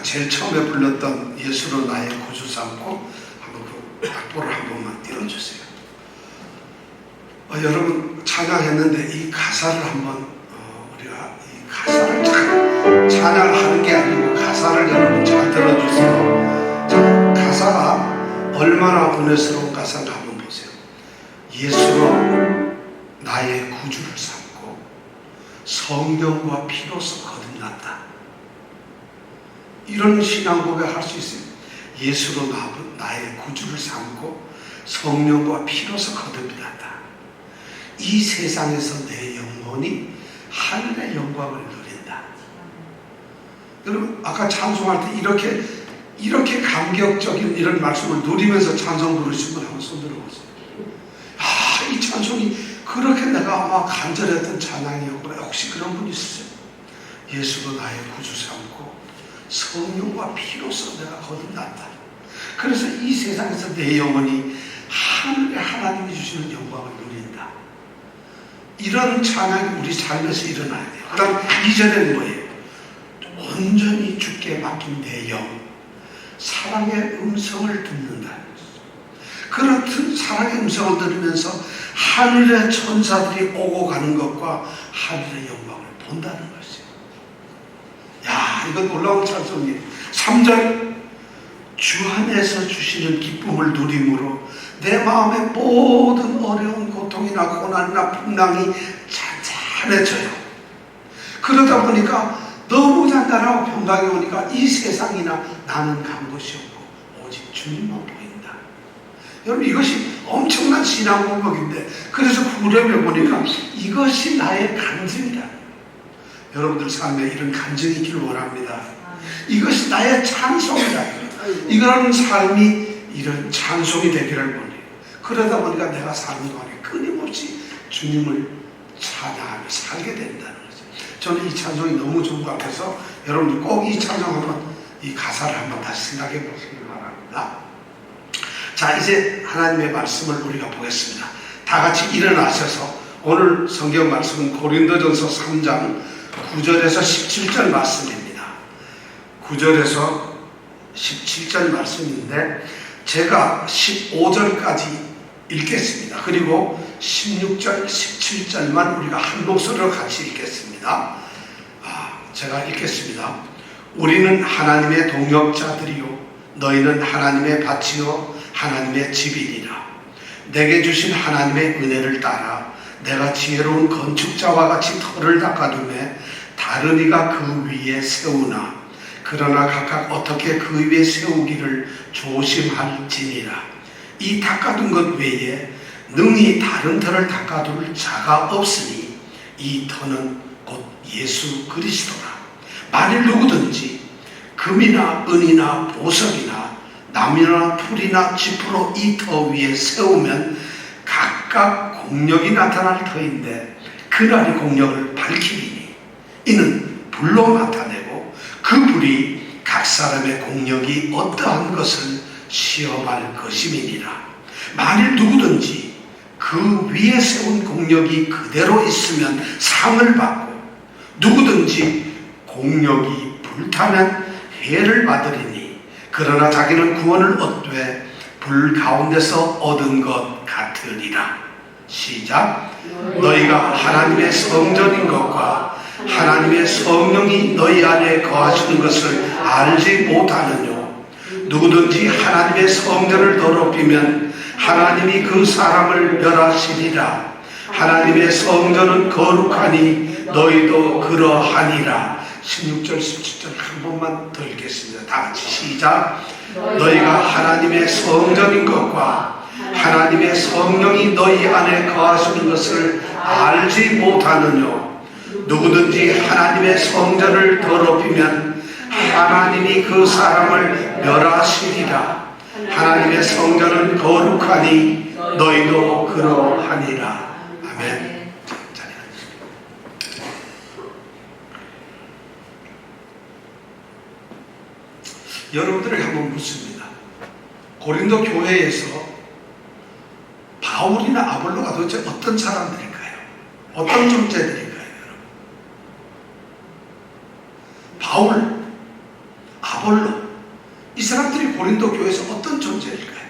제일 처음에 불렀던 예수로 나의 구주 삼고 한번 그 악보를 한 번만 띄워주세요. 여러분 찬양했는데 이 가사를 한번 우리가 이 가사를 찬양을 하는 게 아니고 가사를 여러분 잘 들어주세요. 자, 가사가 얼마나 은혜스러운 가사인가 한번 보세요. 예수로 나의 구주를 삼고 성령과 피로서 거듭났다. 이런 신앙 고백할 수 있어요. 예수로 나의 구주를 삼고 성령과 피로서 거듭났다. 이 세상에서 내 영혼이 하늘의 영광을 누린다. 여러분 아까 찬송할 때 이렇게 감격적인 이런 말씀을 누리면서 찬송 부르신 분 한번 손 들어보세요. 이 찬송이 그렇게 내가 아마 간절했던 찬양이었구나. 혹시 그런 분 있으세요? 예수로 나의 구주 삼고 성령과 피로서 내가 거듭났다. 그래서 이 세상에서 내 영혼이 하늘에 하나님이 주시는 영광을 누린다. 이런 찬양이 우리 삶에서 일어나야 돼요. 그 다음 2절에는 뭐예요? 온전히 주께 맡긴 내 영, 사랑의 음성을 듣는다. 그렇듯 사랑의 음성을 들으면서 하늘의 천사들이 오고 가는 것과 하늘의 영광을 본다는 것이에요. 야, 이건 놀라운 찬송이에요. 3절, 주 안에서 주시는 기쁨을 누림으로 내 마음의 모든 어려운 고통이나 고난이나 풍랑이 잔잔해져요. 그러다 보니까 너무 잔잔하고 평강이 오니까 이 세상이나 나는 간 곳이 없고 오직 주님만 보인다. 여러분 이것이 엄청난 신앙 고백인데, 그래서 후렴에 보니까 이것이 나의 간증이다. 여러분들 삶에 이런 간증이 있기를 원합니다. 이것이 나의 찬송이다. 이런 삶이 이런 찬송이 되기를 원해요. 그러다 보니까 내가 사는 동안에 끊임없이 주님을 찬양하며 살게 된다는 거죠. 저는 이 찬송이 너무 좋은 것 같아서 여러분들 꼭 이 찬송 한번, 이 가사를 한번 다시 생각해 보시길 바랍니다. 자, 이제 하나님의 말씀을 우리가 보겠습니다. 다 같이 일어나셔서 오늘 성경 말씀은 고린도전서 3장 9절에서 17절 말씀입니다. 9절에서 17절 말씀인데 제가 15절까지 읽겠습니다. 그리고 16절, 17절만 우리가 한 목소리로 같이 읽겠습니다. 제가 읽겠습니다. 우리는 하나님의 동역자들이요 너희는 하나님의 밭이요 하나님의 집이니라. 내게 주신 하나님의 은혜를 따라 내가 지혜로운 건축자와 같이 터를 닦아두매 다른 이가 그 위에 세우나 그러나 각각 어떻게 그 위에 세우기를 조심할지니라. 이 닦아둔 것 외에 능히 다른 터를 닦아둘 자가 없으니 이 터는 곧 예수 그리스도라. 만일 누구든지 금이나 은이나 보석이나 나무나 풀이나 짚으로 이 터 위에 세우면 각각 공력이 나타날 터인데 그날의 공력을 밝히리니 이는 불로 나타내고 그 불이 각 사람의 공력이 어떠한 것을 시험할 것임이니라. 만일 누구든지 그 위에 세운 공력이 그대로 있으면 상을 받고 누구든지 공력이 불타면 해를 받으리니 그러나 자기는 구원을 얻되 불 가운데서 얻은 것 같으리라. 시작. 너희가 하나님의 성전인 것과 하나님의 성령이 너희 안에 거하시는 것을 알지 못하느뇨. 누구든지 하나님의 성전을 더럽히면 하나님이 그 사람을 멸하시리라. 하나님의 성전은 거룩하니 너희도 그러하니라. 16절 17절 한 번만 더 읽겠습니다. 다 같이 시작. 너희가 하나님의 성전인 것과 하나님의 성령이 너희 안에 거하시는 것을 알지 못하느뇨. 누구든지 하나님의 성전을 더럽히면 하나님이 그 사람을 멸하시리라. 하나님의 성전은 거룩하니 너희도 그러하니라. 아멘. 여러분들을 한번 묻습니다. 고린도 교회에서 바울이나 아볼로가 도대체 어떤 사람들일까요? 어떤 존재들일까요? 여러분? 바울, 아볼로, 이 사람들이 고린도 교회에서 어떤 존재일까요?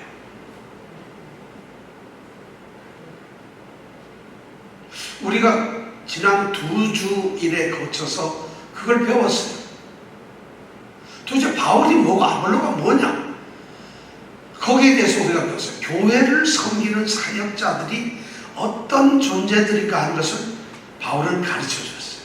우리가 지난 2주일에 거쳐서 그걸 배웠어요. 도대체 바울이 뭐고 아볼로가 뭐냐? 거기에 대해서 우리가 배웠어요. 교회를 섬기는 사역자들이 어떤 존재들인가 하는 것을 바울은 가르쳐 줬어요.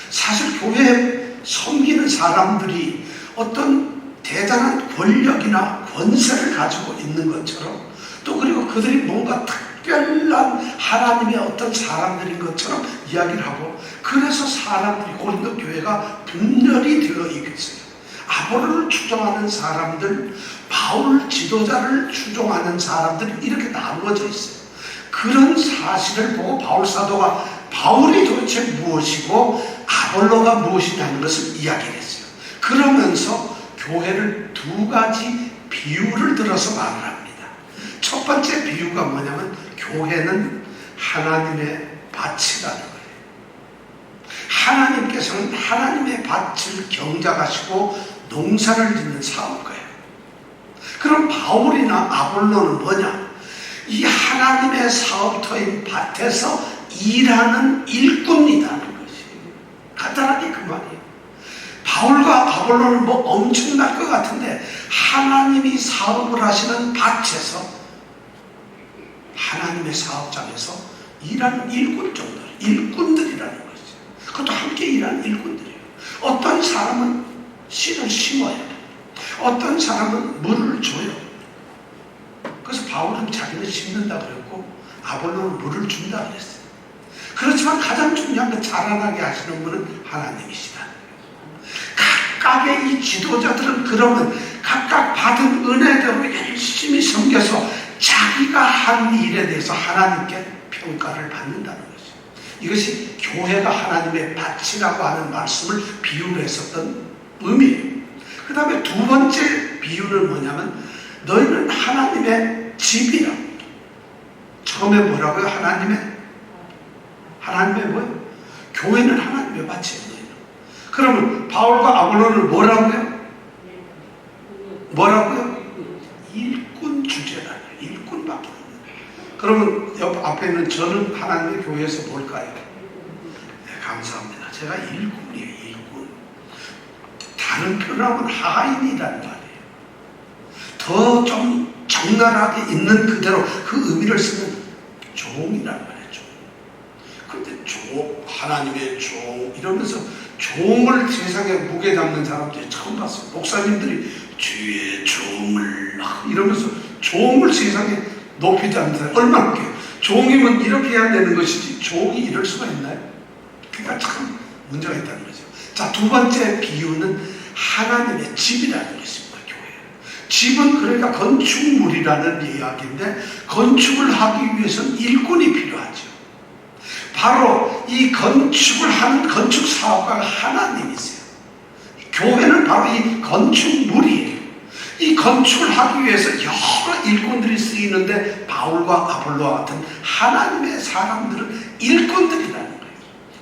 사실 교회에 섬기는 사람들이 어떤 대단한 권력이나 권세를 가지고 있는 것처럼, 또 그리고 그들이 뭔가 특별한 하나님의 어떤 사람들인 것처럼 이야기를 하고, 그래서 사람들이 고린도 교회가 분열이 되어 있겠어요. 아볼로를 추종하는 사람들, 바울 지도자를 추종하는 사람들이 이렇게 나누어져 있어요. 그런 사실을 보고 바울 사도가 바울이 도대체 무엇이고 아볼로가 무엇이냐는 것을 이야기를 했어요. 그러면서 교회를 2가지 비유를 들어서 말을 합니다. 첫 번째 비유가 뭐냐면 교회는 하나님의 밭이라는 거예요. 하나님께서는 하나님의 밭을 경작하시고 농사를 짓는 사업가예요. 그럼 바울이나 아볼로는 뭐냐? 이 하나님의 사업터인 밭에서 일하는 일꾼이라는 것이 간단하게 그 말이에요. 바울과 아볼로는 뭐 엄청날 것 같은데 하나님이 사업을 하시는 밭에서, 하나님의 사업장에서 일하는 일꾼 정도, 일꾼들이라는 것이죠. 그것도 함께 일하는 일꾼들이에요. 어떤 사람은 씨를 심어요. 어떤 사람은 물을 줘요. 그래서 바울은 자기는 심는다 그랬고 아볼로는 물을 준다 그랬어요. 그렇지만 가장 중요한 건 자라나게 하시는 분은 하나님이시다. 각각의 이 지도자들은 그러면 각각 받은 은혜대로 열심히 섬겨서 자기가 한 일에 대해서 하나님께 평가를 받는다는 것이죠. 이것이 교회가 하나님의 밭이라고 하는 말씀을 비유로 했었던 의미예요. 그 다음에 2번째 비유는 뭐냐면 너희는 하나님의 집이라. 처음에 뭐라고요? 하나님의 뭐예요? 교회는 하나님의 밭이에요. 너희는. 그러면 바울과 아볼로는 뭐라고요? 일꾼 주제라는 거예요. 일꾼밖에 없는 거예요. 그러면 옆 앞에 있는 저는 하나님의 교회에서 뭘까요? 네, 감사합니다. 제가 일꾼이에요. 일꾼. 다른 표현하면 하인이라는 말이에요. 더 좀 적나라하게 있는 그대로 그 의미를 쓰면 종이라는 말이에요. 종. 근데 하나님의 종 이러면서 종을 세상에 무게 잡는 사람들이 처음 봤어요. 목사님들이 주의 종을 이러면서 종을 세상에 높이 잡는 사람 얼마나 웃겨요. 종이면 이렇게 해야 되는 것이지 종이 이럴 수가 있나요? 그러니까 참 문제가 있다는 거죠. 자, 2번째 비유는 하나님의 집이라는 것입니다. 집은 그러니까 건축물이라는 이야기인데 건축을 하기 위해서는 일꾼이 필요하죠. 바로 이 건축을 하는 건축 사업가가 하나님이세요. 교회는 바로 이 건축물이에요. 이 건축을 하기 위해서 여러 일꾼들이 쓰이는데 바울과 아볼로와 같은 하나님의 사람들은 일꾼들이라는 거예요.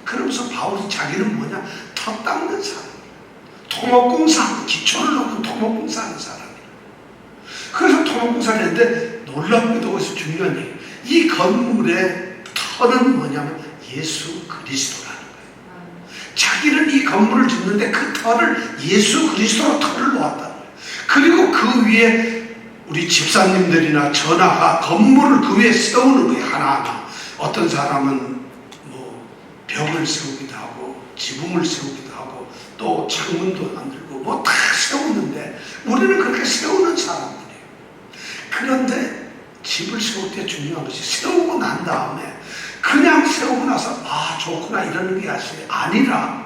그러면서 바울이 자기는 뭐냐? 터 닦는 사람, 토목공사, 기초를 놓고 토목공사하는 사람. 그래서 토목공사를 했는데 놀랍게도 거기서 중요한 얘기예요. 이 건물의 터는 뭐냐면 예수 그리스도라는 거예요. 자기는 이 건물을 짓는데 그 터를 예수 그리스도로 터를 놓았다는 거예요. 그리고 그 위에 우리 집사님들이나 전하가 건물을 그 위에 세우는 거예요. 하나하나. 어떤 사람은 뭐 벽을 세우기도 하고 지붕을 세우기도 하고 또 창문도 만들고 뭐 다 세우는데 우리는 그렇게 세우는 사람들. 그런데 집을 세울 때 중요한 것이 세우고 난 다음에 그냥 세우고 나서 좋구나 이러는 게 아니라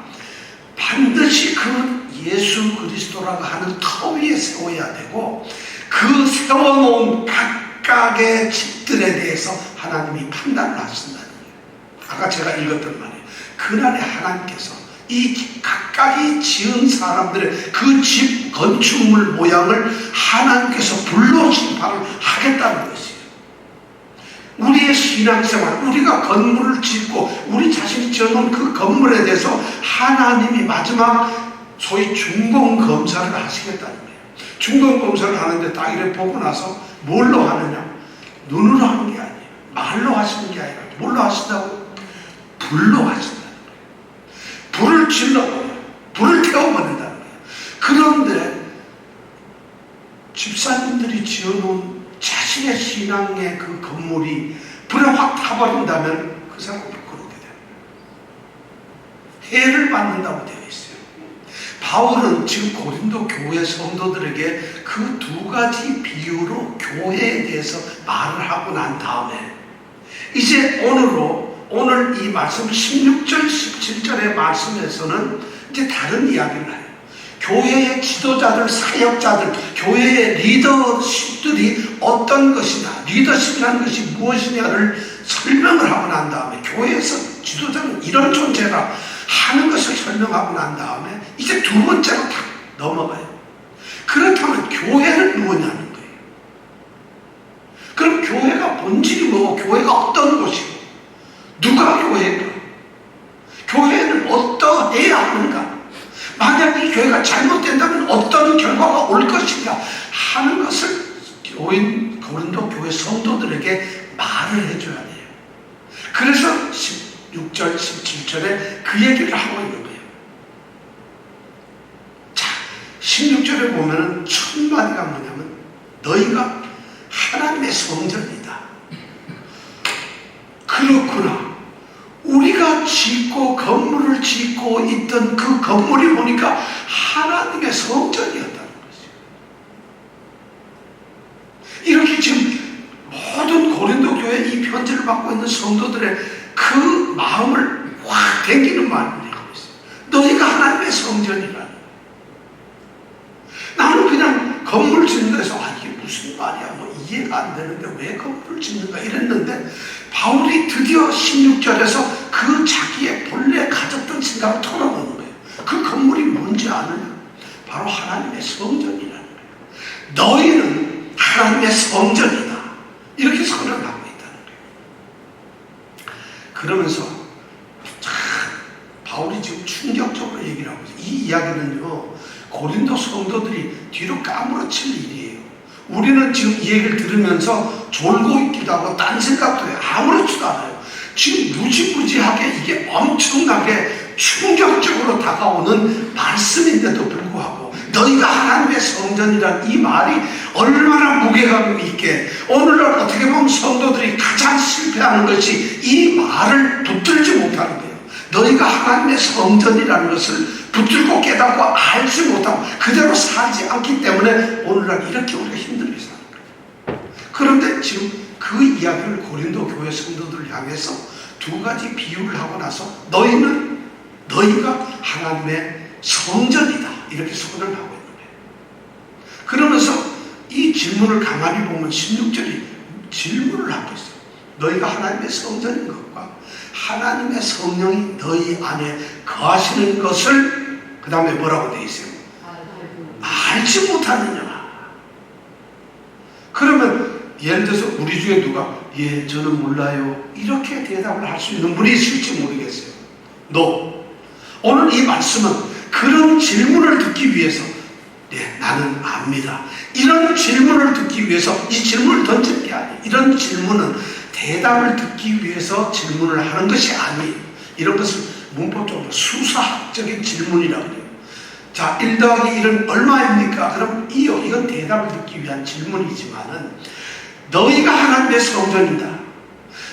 반드시 그 예수 그리스도라고 하는 터 위에 세워야 되고 그 세워놓은 각각의 집들에 대해서 하나님이 판단을 하신다는 거예요. 아까 제가 읽었던 말이에요. 그날에 하나님께서 이 각각이 지은 사람들의 그 집 건축물 모양을 하나님께서 불로 심판을 하겠다는 것이에요. 우리의 신앙생활, 우리가 건물을 짓고 우리 자신이 지어놓은 그 건물에 대해서 하나님이 마지막 소위 중공 검사를 하시겠다는 거예요. 중공 검사를 하는데 딱 이래 보고 나서 뭘로 하느냐? 눈으로 하는 게 아니에요. 말로 하시는 게 아니라 뭘로 하신다고? 불로 하신다는 거예요. 불을 질러버려요. 불을 태워버린다는 거예요. 그런데 집사님들이 지어놓은 자신의 신앙의 그 건물이 불에 확 타버린다면 그 사람은 그렇게 됩니다. 해를 받는다고 되어 있어요. 바울은 지금 고린도 교회 성도들에게 그 두 가지 비유로 교회에 대해서 말을 하고 난 다음에 이제 오늘 이 말씀 16절 17절의 말씀에서는 이제 다른 이야기를 해요. 교회의 지도자들, 사역자들, 교회의 리더십들이 어떤 것이냐, 리더십이라는 것이 무엇이냐를 설명을 하고 난 다음에 교회에서 지도자는 이런 존재라 하는 것을 설명하고 난 다음에 이제 두 번째로 딱 넘어가요. 그렇다면 교회는 무엇이냐는 거예요. 그럼 교회가 본질이 뭐고, 교회가 어떤 곳이고, 누가 교회인가, 교회는 어떠해야 하는가, 만약 이 교회가 잘못된다면 어떤 결과가 올 것인가 하는 것을 고린도 교회 성도들에게 말을 해줘야 돼요. 그래서 16절, 17절에 그 얘기를 하고 있는 거예요. 자, 16절에 보면은 첫 마디가 뭐냐면 너희가 하나님의 성전이다. 그렇구나. 우리가 건물을 짓고 있던 그 건물이 보니까 하나님의 성전이었다는 것이죠. 이렇게 지금 모든 고린도 교회 이 편지를 받고 있는 성도들의 그 마음을 확 당기는 말을 하고 있어요. 너희가 하나님의 성전이라는. 나는 그냥 건물 짓는 데서 이게 무슨 말이야, 뭐 이해가 안 되는데 왜 건물을 짓는가 이랬는데, 바울이 드디어 16절에서 그 자기의 본래 가졌던 생각을 털어놓는 거예요. 그 건물이 뭔지 아느냐? 바로 하나님의 성전이라는 거예요. 너희는 하나님의 성전이다. 이렇게 선언하고 있다는 거예요. 그러면서 바울이 지금 충격적으로 얘기를 하고 있어요. 이 이야기는요, 고린도 성도들이 뒤로 까무러칠 일이에요. 우리는 지금 이 얘기를 들으면서 졸고 있기도 하고 딴 생각도 해요. 아무렇지도 않아요. 지금 무지무지하게 이게 엄청나게 충격적으로 다가오는 말씀인데도 불구하고 너희가 하나님의 성전이란 이 말이 얼마나 무게감 있게, 오늘날 어떻게 보면 성도들이 가장 실패하는 것이 이 말을 붙들지 못하는 거예요. 너희가 하나님의 성전이라는 것을 붙들고 깨닫고 알지 못하고 그대로 살지 않기 때문에 오늘날 이렇게 우리가 힘들게 사는 거예요. 그런데 지금 그 이야기를 고린도 교회 성도들을 향해서 두 가지 비유를 하고 나서 너희가 하나님의 성전이다 이렇게 선언을 하고 있는 거예요. 그러면서 이 질문을 가만히 보면 16절이 질문을 하고 있어요. 너희가 하나님의 성전인 것과 하나님의 성령이 너희 안에 거하시는 것을 그 다음에 뭐라고 되어 있어요? 알지 못하느냐. 그러면 예를 들어서 우리 중에 누가 예 저는 몰라요 이렇게 대답을 할 수 있는 분이 있을지 모르겠어요. 오늘 이 말씀은 그런 질문을 듣기 위해서 네 나는 압니다 이런 질문을 듣기 위해서 이 질문을 던지는 게 아니에요. 이런 질문은 대답을 듣기 위해서 질문을 하는 것이 아니에요. 이런 것을 문법적으로 수사학적인 질문이라고 해요. 자, 1 더하기 1은 얼마입니까? 그럼 이건 대답을 듣기 위한 질문이지만은 너희가 하나님의 성전이다.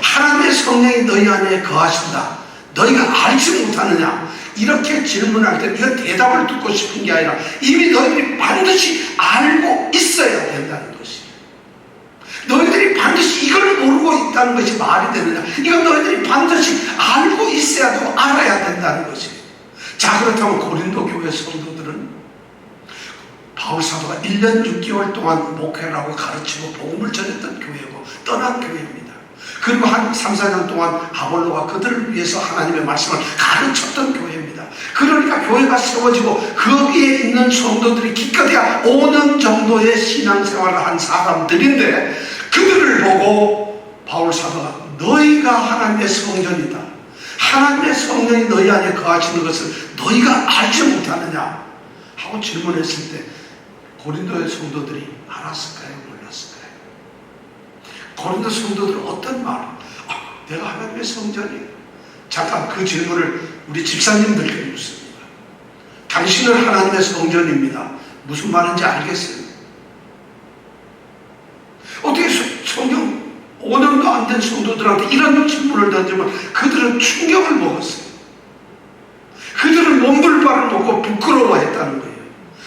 하나님의 성령이 너희 안에 거하신다. 너희가 알지 못하느냐? 이렇게 질문할 때 이건 대답을 듣고 싶은 게 아니라 이미 너희들이 반드시 알고 있어야 된다는 것이에요. 너희들이 반드시 이걸 모르고 있다는 것이 말이 되느냐? 이건 너희들이 반드시 알고 있어야 되고 알아야 된다는 것이에요. 자, 그렇다면 고린도 교회 성도들은 바울 사도가 1년 6개월 동안 목회를 하고 가르치고 복음을 전했던 교회고 떠난 교회입니다. 그리고 한 3, 4년 동안 아볼로가 그들을 위해서 하나님의 말씀을 가르쳤던 교회입니다. 그러니까 교회가 세워지고 거기에 있는 성도들이 기껏해야 5년 정도의 신앙생활을 한 사람들인데 그들을 보고 바울 사도가 너희가 하나님의 성전이다. 하나님의 성령이 너희 안에 거하시는 것을 너희가 알지 못하느냐? 하고 질문했을 때 고린도의 성도들이 알았을까요? 몰랐을까요? 고린도 성도들은 어떤 말? 내가 하나님의 성전이에요. 잠깐 그 질문을 우리 집사님들께 묻습니다. 당신은 하나님의 성전입니다. 무슨 말인지 알겠어요? 어떻게 성경 5년도 안 된 성도들한테 이런 질문을 던지면 그들은 충격을 먹었어요. 그들은 몸둘바를 먹고 부끄러워했다는 거예요.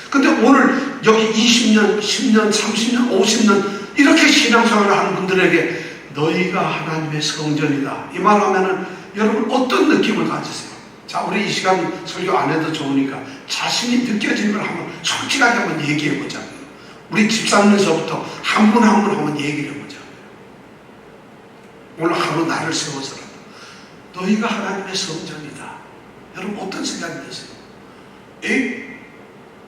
근데 오늘 여기 20년, 10년, 30년, 50년 이렇게 신앙생활을 하는 분들에게 너희가 하나님의 성전이다. 이 말하면은 여러분 어떤 느낌을 가지세요? 자, 우리 이 시간 설교 안 해도 좋으니까 자신이 느껴지는 걸 한번 솔직하게 한번 얘기해 보자고요. 우리 집사님에서부터 한 분 한 분 한번 얘기를 해보자고요. 오늘 하루 나를 세워서라도 너희가 하나님의 성전이다. 여러분 어떤 생각이 드세요?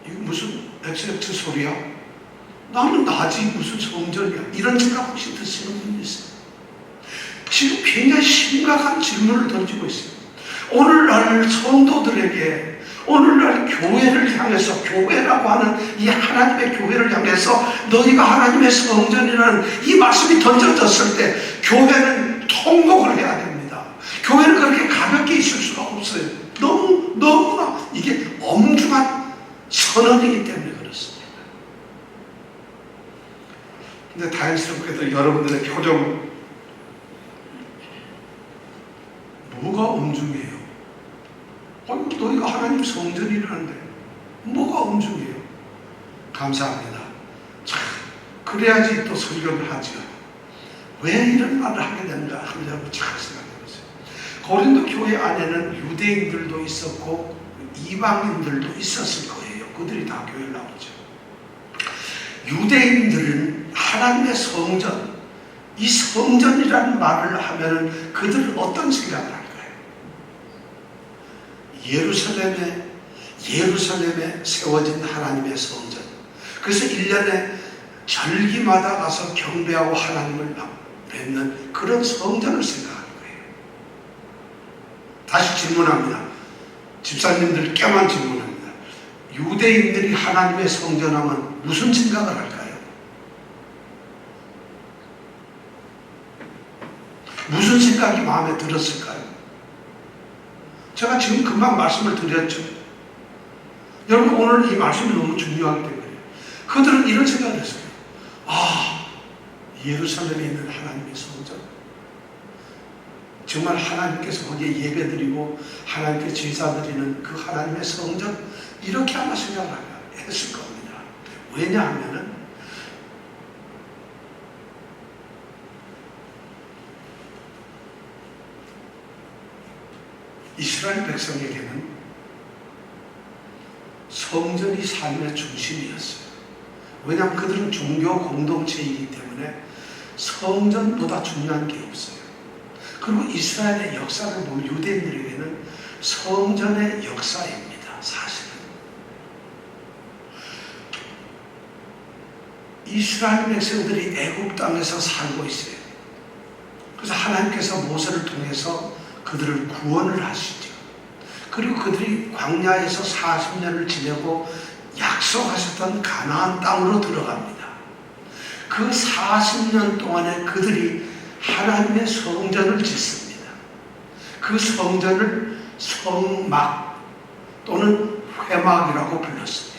이거 무슨 엑셀트 소리야? 나는 나지 무슨 성전이야? 이런 생각 혹시 드시는 분이 있어요? 지금 굉장히 심각한 질문을 던지고 있어요. 오늘날 성도들에게, 오늘날 교회를 향해서, 교회라고 하는 이 하나님의 교회를 향해서 너희가 하나님의 성전이라는 이 말씀이 던져졌을 때 교회는 통곡을 해야 됩니다. 교회는 그렇게 가볍게 있을 수가 없어요. 너무나 이게 엄중한 선언이기 때문에 그렇습니다. 근데 다행스럽게도 여러분들의 표정, 뭐가 엄중해요? 너희가 하나님 성전이라는데 뭐가 엄중해요? 감사합니다. 참, 그래야지 또 설교를 하죠. 왜 이런 말을 하게 되는가 하려고 잘 생각해보세요. 고린도 교회 안에는 유대인들도 있었고 이방인들도 있었을 거예요. 그들이 다 교회를 나오죠. 유대인들은 하나님의 성전, 이 성전이라는 말을 하면은 그들은 어떤 생각을 할까요? 예루살렘에 세워진 하나님의 성전. 그래서 1년에 절기마다 가서 경배하고 하나님을 뵙는 그런 성전을 생각하는 거예요. 다시 질문합니다. 집사님들께만 질문합니다. 유대인들이 하나님의 성전하면 무슨 생각을 할까요? 무슨 생각이 마음에 들었을까요? 제가 지금 금방 말씀을 드렸죠. 여러분 오늘 이 말씀이 너무 중요하기 때문에 그들은 이런 생각을 했어요. 예루살렘에 있는 하나님의 성전, 정말 하나님께서 거기에 예배드리고 하나님께 제사드리는 그 하나님의 성전, 이렇게 아마 생각을 했을 겁니다. 왜냐하면은 이스라엘 백성에게는 성전이 삶의 중심이었어요. 왜냐하면 그들은 종교 공동체이기 때문에 성전보다 중요한 게 없어요. 그리고 이스라엘의 역사를 보면 유대인들에게는 성전의 역사입니다. 사실은 이스라엘 백성들이 애굽 땅에서 살고 있어요. 그래서 하나님께서 모세를 통해서 그들을 구원을 하시죠. 그리고 그들이 광야에서 40년을 지내고 약속하셨던 가나안 땅으로 들어갑니다. 그 40년 동안에 그들이 하나님의 성전을 짓습니다. 그 성전을 성막 또는 회막이라고 불렀습니다.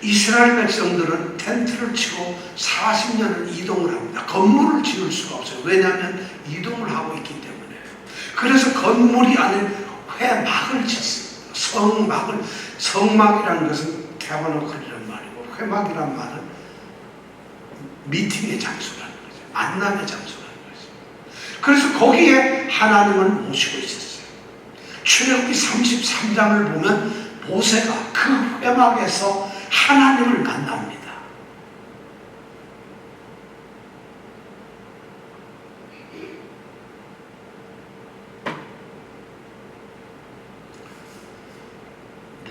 이스라엘 백성들은 텐트를 치고 40년을 이동을 합니다. 건물을 지을 수가 없어요. 왜냐하면 이동을 하고 있기 때문에. 그래서 건물이 아닌 회막을 짓습니다. 성막이라는 것은 태버너클이라는 말이고, 회막이라는 말은 미팅의 장소라는 거죠. 만남의 장소라는 거죠. 그래서 거기에 하나님을 모시고 있었어요. 출애굽기 33장을 보면 모세가 그 회막에서 하나님을 만납니다.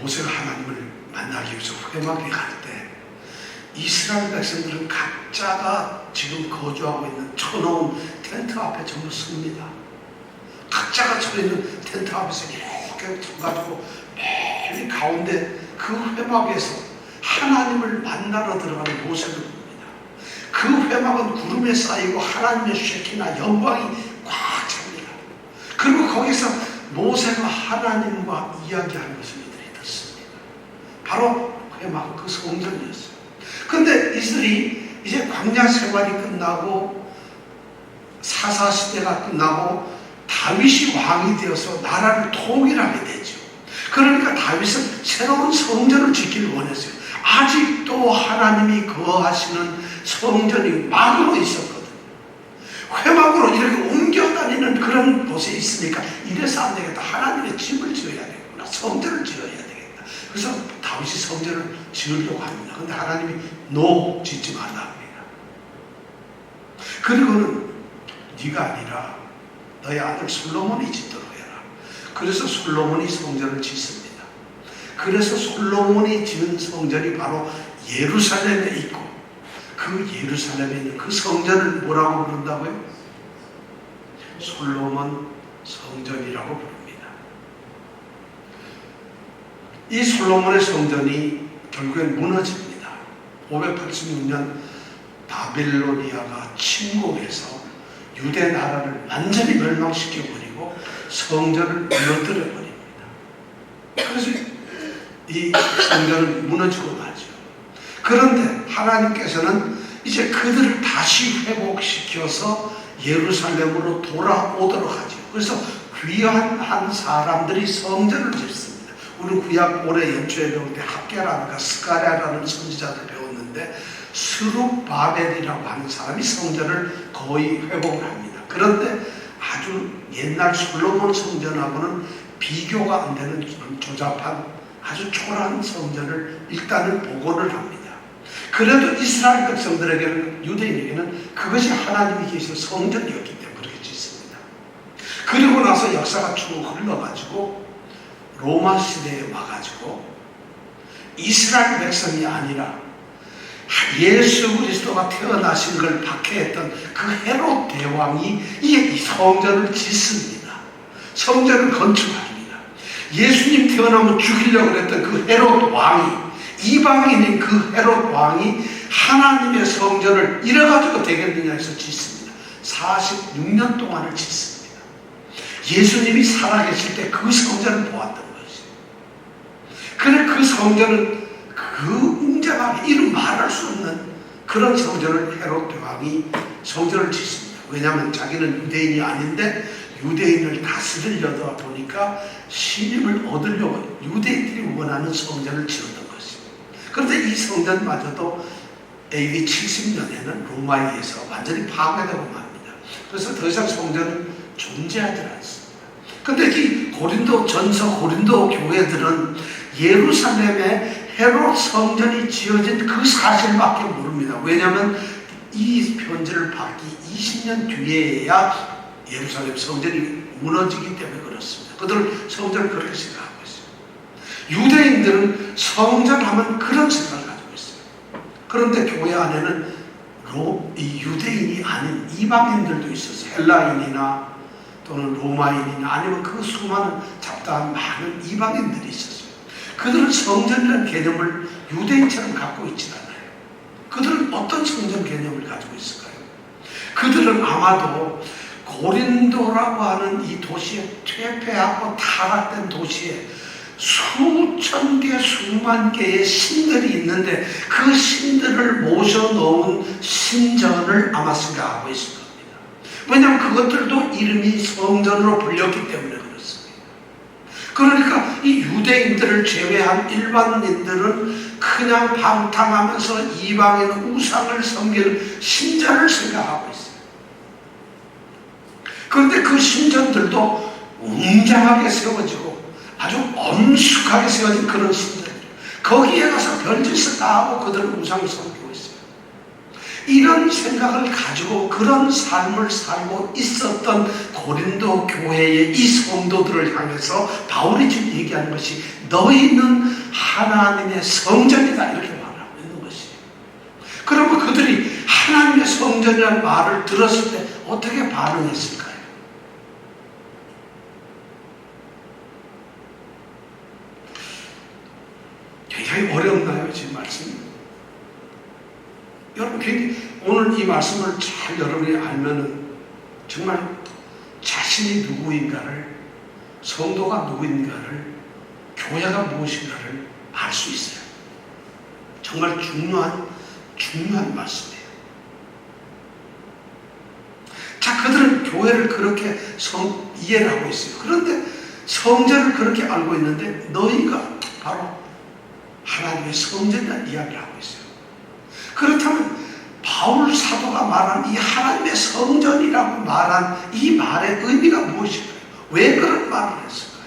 모세가 하나님을 만나기 위해서 회막에 갈 때 이스라엘 백성들은 각자가 지금 거주하고 있는 쳐놓은 텐트 앞에 전부 섭니다. 각자가 서 있는 텐트 앞에서 이렇게 서가지고 멀리 가운데 그 회막에서 하나님을 만나러 들어가는 모습을 봅니다. 그 회막은 구름에 쌓이고 하나님의 쉐키나 영광이 꽉 찹니다. 그리고 거기서 모세가 하나님과 이야기하는 것을 이들이 듣습니다. 바로 회막, 그 성전이었어요. 그런데 이들이 이제 광야 생활이 끝나고 사사시대가 끝나고 다윗이 왕이 되어서 나라를 통일하게 되죠. 그러니까 다윗은 새로운 성전을 짓기를 원했어요. 아직도 하나님이 거하시는 성전이 막으로 있었거든요. 회막으로 이렇게 옮겨다니는 그런 곳에 있으니까 이래서 안 되겠다. 하나님의 집을 지어야 되겠구나. 성전을 지어야 되겠다. 그래서 다윗이 성전을 지으려고 합니다. 그런데 하나님이 노, 짓지 말라 합니다. 그리고는 네가 아니라 너의 아들 솔로몬이 짓도록 해라. 그래서 솔로몬이 성전을 짓습니다. 그래서 솔로몬이 지은 성전이 바로 예루살렘에 있고, 그 예루살렘에 있는 그 성전을 뭐라고 부른다고요? 솔로몬 성전이라고 부릅니다. 이 솔로몬의 성전이 결국엔 무너집니다. 586년 바빌로니아가 침공해서 유대 나라를 완전히 멸망시켜버리고 성전을 무너뜨려버립니다. 그래서 이 성전은 무너지고 마죠. 그런데 하나님께서는 이제 그들을 다시 회복시켜서 예루살렘으로 돌아오도록 하죠. 그래서 귀한 사람들이 성전을 짓습니다. 우리는 구약 올해 연초에 배울 때 학계라든가 스가랴라는 선지자들 배웠는데 스룹바벨이라고 하는 사람이 성전을 거의 회복을 합니다. 그런데 아주 옛날 솔로몬 성전하고는 비교가 안 되는 조잡한 아주 초라한 성전을 일단은 복원을 합니다. 그래도 이스라엘 백성들에게는, 유대인에게는 그것이 하나님이 계신 성전이었기 때문에 그렇게 짓습니다. 그리고 나서 역사가 쭉 흘러가지고 로마 시대에 와가지고 이스라엘 백성이 아니라 예수 그리스도가 태어나신 걸 박해했던 그 헤롯 대왕이 이 성전을 짓습니다. 성전을 건축합니다. 예수님 태어나면 죽이려고 했던 그 헤롯 왕이, 이방인인 그 헤롯 왕이 하나님의 성전을 이래가지고 되겠느냐 해서 짓습니다. 46년 동안을 짓습니다. 예수님이 살아계실 때 그 성전을 보았던 것이죠. 그래 그 성전은 그 웅장하게 이름 말할 수 없는 그런 성전을 헤롯 대왕이 성전을 짓습니다. 왜냐하면 자기는 유대인이 아닌데 유대인을 다스리려다 보니까 신임을 얻으려고 유대인들이 원하는 성전을 지었던 것입니다. 그런데 이 성전마저도 AD 70년에는 로마에 의해서 완전히 파괴되고 맙니다. 그래서 더 이상 성전은 존재하지 않습니다. 그런데 이 고린도 전서 고린도 교회들은 예루살렘에 헤롯 성전이 지어진 그 사실밖에 모릅니다. 왜냐하면 이 편지를 받기 20년 뒤에야 예루살렘 성전이 무너지기 때문에 그렇습니다. 그들은 성전을 그렇게 생각하고 있어요. 유대인들은 성전하면 그런 생각을 가지고 있어요. 그런데 교회 안에는 이 유대인이 아닌 이방인들도 있었어요. 헬라인이나 또는 로마인이나 아니면 그 수많은 잡다한 많은 이방인들이 있었어요. 그들은 성전이라는 개념을 유대인처럼 갖고 있지 않아요. 그들은 어떤 성전 개념을 가지고 있을까요? 그들은 아마도 고린도라고 하는 이 도시에, 퇴폐하고 타락된 도시에 수천 개, 수만 개의 신들이 있는데 그 신들을 모셔놓은 신전을 아마 생각하고 있을 겁니다. 왜냐하면 그것들도 이름이 성전으로 불렸기 때문에 그렇습니다. 그러니까 이 유대인들을 제외한 일반인들은 그냥 방탕하면서 이방인 우상을 섬기는 신전을 생각하고 있어요. 그런데 그 신전들도 웅장하게 세워지고 아주 엄숙하게 세워진 그런 신전, 거기에 가서 별짓을 다 하고 그들은 우상을 섬기고 있어요. 이런 생각을 가지고 그런 삶을 살고 있었던 고린도 교회의 이 성도들을 향해서 바울이 지금 얘기하는 것이 너희는 하나님의 성전이다 이렇게 말하고 있는 것이에요. 그러면 그들이 하나님의 성전이라는 말을 들었을 때 어떻게 반응했을까요? 여러분 굉장히 오늘 이 말씀을 잘 여러분이 알면은 정말 자신이 누구인가를, 성도가 누구인가를, 교회가 무엇인가를 알 수 있어요. 정말 중요한 말씀이에요. 자, 그들은 교회를 그렇게 이해를 하고 있어요. 그런데 성전을 그렇게 알고 있는데 너희가 바로 하나님의 성전이라는 이야기를 하고 있어요. 그렇다면 바울 사도가 말한 이 하나님의 성전이라고 말한 이 말의 의미가 무엇일까요? 왜 그런 말을 했을까요?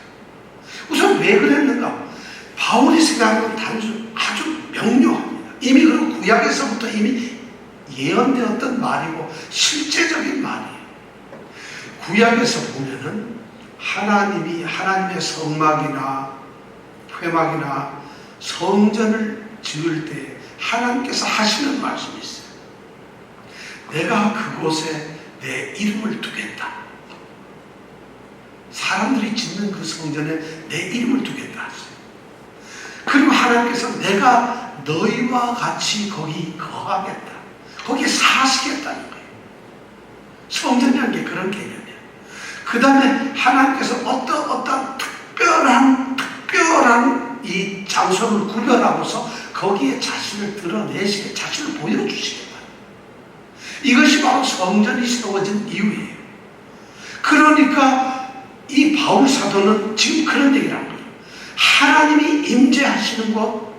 우선 왜 그랬는가? 바울이 생각하는 아주 명료합니다. 이미 그 구약에서부터 이미 예언되었던 말이고 실제적인 말이에요. 구약에서 보면은 하나님이 하나님의 성막이나 회막이나 성전을 지을 때 하나님께서 하시는 말씀이 있어요. 내가 그곳에 내 이름을 두겠다. 사람들이 짓는 그 성전에 내 이름을 두겠다 하셨어요. 그리고 하나님께서 내가 너희와 같이 거기 거하겠다. 거기에 사시겠다는 거예요. 성전이라는 게 그런 개념이에요. 그 다음에 하나님께서 어떤 특별한 이 장소를 구별하고서 거기에 자신을 드러내시게, 자신을 보여주시겠다. 이것이 바로 성전이 세워진 이유예요. 그러니까 이 바울 사도는 지금 그런 얘기를 하는 거예요. 하나님이 임재하시는 곳,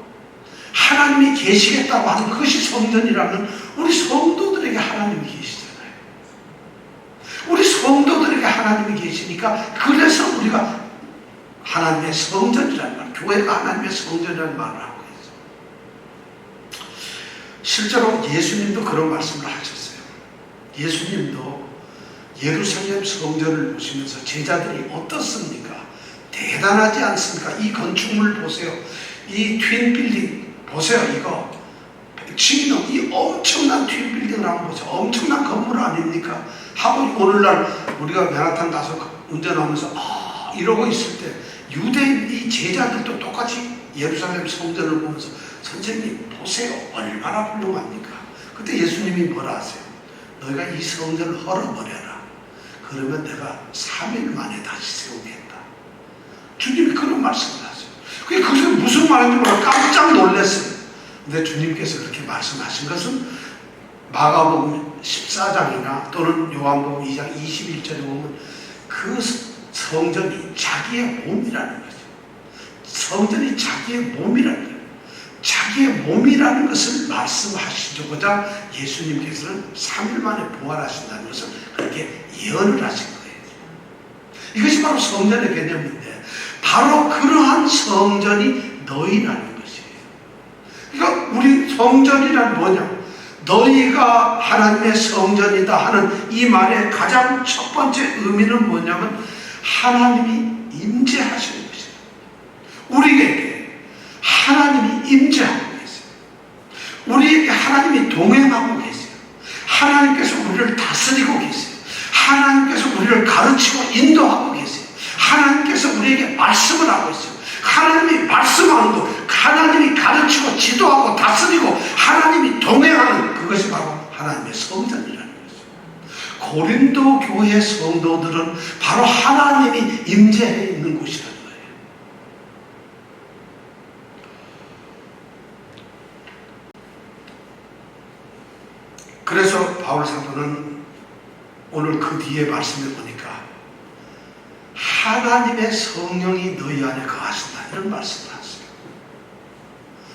하나님이 계시겠다고 하는 그것이 성전이라면 우리 성도들에게 하나님이 계시잖아요. 우리 성도들에게 하나님이 계시니까 그래서 우리가 하나님의 성전이라는 말, 교회가 하나님의 성전이라는 말을 하고 있어요. 실제로 예수님도 그런 말씀을 하셨어요. 예수님도 예루살렘 성전을 보시면서 제자들이 어떻습니까? 대단하지 않습니까? 이 건축물 보세요. 이 트윈 빌딩 보세요. 이거 100층이 넘는 이 엄청난 트윈 빌딩을 한번 보세요. 엄청난 건물 아닙니까? 하고 오늘날 우리가 맨하탄 가서 운전하면서 이러고 있을 때 유대인 이 제자들도 똑같이 예루살렘 성전을 보면서 선생님 보세요. 얼마나 훌륭합니까? 그때 예수님이 뭐라 하세요? 너희가 이 성전을 헐어버려라. 그러면 내가 3일 만에 다시 세우겠다. 주님이 그런 말씀을 하세요. 그게 무슨 말인지 몰라 깜짝 놀랐어요. 근데 주님께서 그렇게 말씀하신 것은 마가복음 14장이나 또는 요한복음 2장 21절에 보면 그 성전이 자기의 몸이라는 거죠. 성전이 자기의 몸이라는 거예요. 자기의 몸이라는 것을 말씀하시고자 예수님께서는 3일 만에 부활하신다는 것을 그렇게 예언을 하신 거예요. 이것이 바로 성전의 개념인데 바로 그러한 성전이 너희라는 것이에요. 그러니까 우리 성전이란 뭐냐? 너희가 하나님의 성전이다 하는 이 말의 가장 첫 번째 의미는 뭐냐면 하나님이 임재하시는 것이에요. 우리에게 하나님이 임재하고 계세요. 우리에게 하나님이 동행하고 계세요. 하나님께서 우리를 다스리고 계세요. 하나님께서 우리를 가르치고 인도하고 계세요. 하나님께서 우리에게 말씀을 하고 있어요. 하나님이 말씀하는 것, 하나님이 가르치고 지도하고 다스리고 하나님이 동행하는 그것이 바로 하나님의 성전이라는 거죠. 고린도 교회 성도들은 바로 하나님이 임재해 있는 곳이라는 거예요. 그래서 바울 사도는 오늘 그 뒤에 말씀을 보니까 하나님의 성령이 너희 안에 거하신다 이런 말씀을 하셨어요.